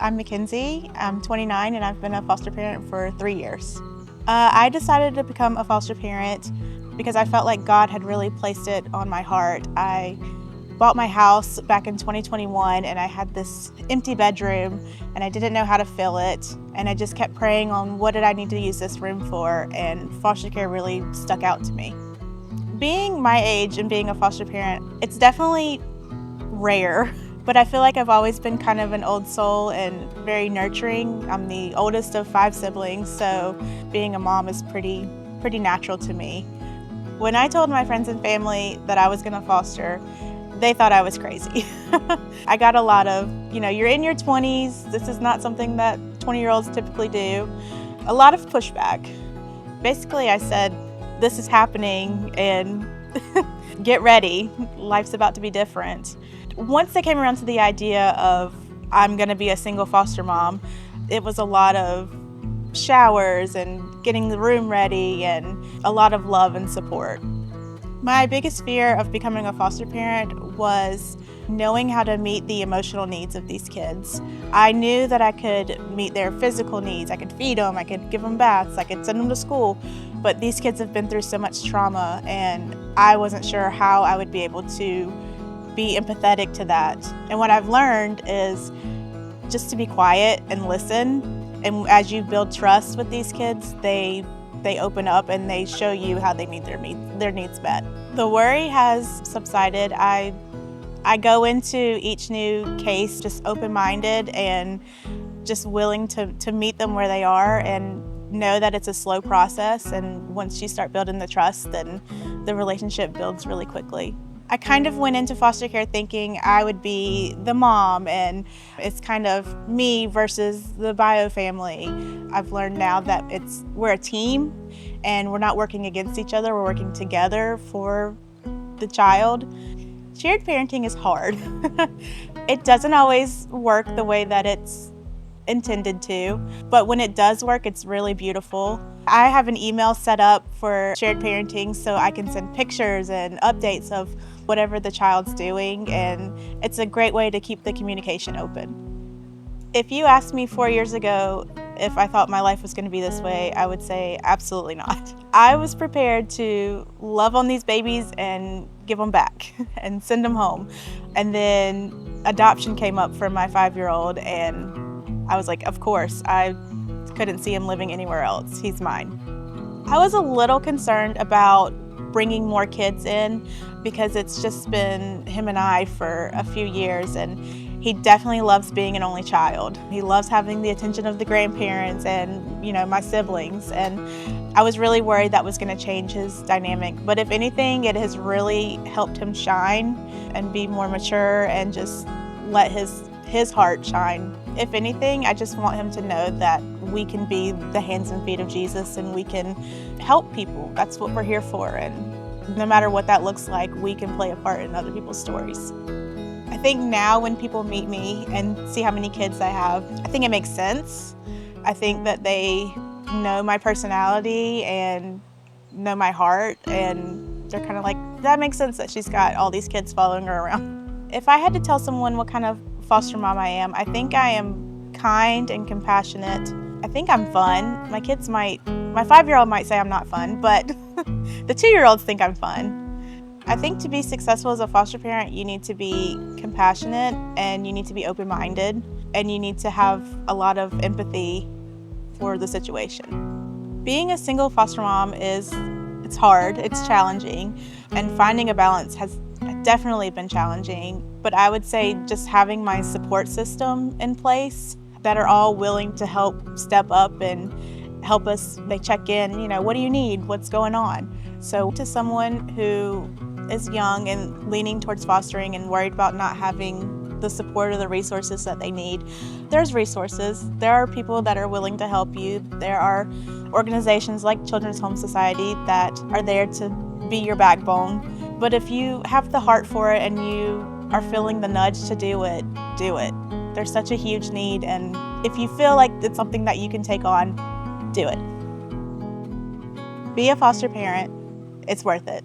I'm McKenzie. I'm 29 and I've been a foster parent for 3 years. I decided to become a foster parent because I felt like God had really placed it on my heart. I bought my house back in 2021 and I had this empty bedroom and I didn't know how to fill it, and I just kept praying on what did I need to use this room for, and foster care really stuck out to me. Being my age and being a foster parent, it's definitely rare, but I feel like I've always been kind of an old soul and very nurturing. I'm the oldest of 5 siblings, so being a mom is pretty natural to me. When I told my friends and family that I was gonna foster, they thought I was crazy. I got a lot of, you're in your 20s, this is not something that 20-year-olds typically do. A lot of pushback. Basically, I said, this is happening and get ready, life's about to be different. Once they came around to the idea of I'm gonna be a single foster mom, it was a lot of showers and getting the room ready and a lot of love and support. My biggest fear of becoming a foster parent was knowing how to meet the emotional needs of these kids. I knew that I could meet their physical needs. I could feed them, I could give them baths, I could send them to school, but these kids have been through so much trauma and I wasn't sure how I would be able to be empathetic to that. And what I've learned is just to be quiet and listen, and as you build trust with these kids, they open up and they show you how they need their needs met. The worry has subsided. I go into each new case just open-minded and just willing to meet them where they are and know that it's a slow process, and once you start building the trust, then the relationship builds really quickly. I kind of went into foster care thinking I would be the mom and it's kind of me versus the bio family. I've learned now that we're a team and we're not working against each other, we're working together for the child. Shared parenting is hard. It doesn't always work the way that it's intended to, but when it does work, it's really beautiful. I have an email set up for shared parenting so I can send pictures and updates of whatever the child's doing, and it's a great way to keep the communication open. If you asked me 4 years ago if I thought my life was going to be this way, I would say absolutely not. I was prepared to love on these babies and give them back and send them home. And then adoption came up for my 5-year-old and I was like, of course, I couldn't see him living anywhere else. He's mine. I was a little concerned about bringing more kids in because it's just been him and I for a few years, and he definitely loves being an only child. He loves having the attention of the grandparents and, my siblings, and I was really worried that was going to change his dynamic. But if anything, it has really helped him shine and be more mature and just let his heart shine. If anything, I just want him to know that we can be the hands and feet of Jesus and we can help people. That's what we're here for, and no matter what that looks like, we can play a part in other people's stories. I think now when people meet me and see how many kids I have, I think it makes sense. I think that they know my personality and know my heart, and they're kind of like, that makes sense that she's got all these kids following her around. If I had to tell someone what kind of foster mom I am I'm kind and compassionate. I think I'm fun. My 5-year-old might say I'm not fun, but the 2-year-olds think I'm fun. I think to be successful as a foster parent, you need to be compassionate and you need to be open-minded and you need to have a lot of empathy for the situation. Being a single foster mom it's hard, it's challenging, and finding a balance has definitely been challenging, but I would say just having my support system in place that are all willing to help step up and help us. They check in, what do you need? What's going on? So to someone who is young and leaning towards fostering and worried about not having the support or the resources that they need, there's resources. There are people that are willing to help you. There are organizations like Children's Home Society that are there to be your backbone. But if you have the heart for it and you are feeling the nudge to do it, do it. There's such a huge need, and if you feel like it's something that you can take on, do it. Be a foster parent. It's worth it.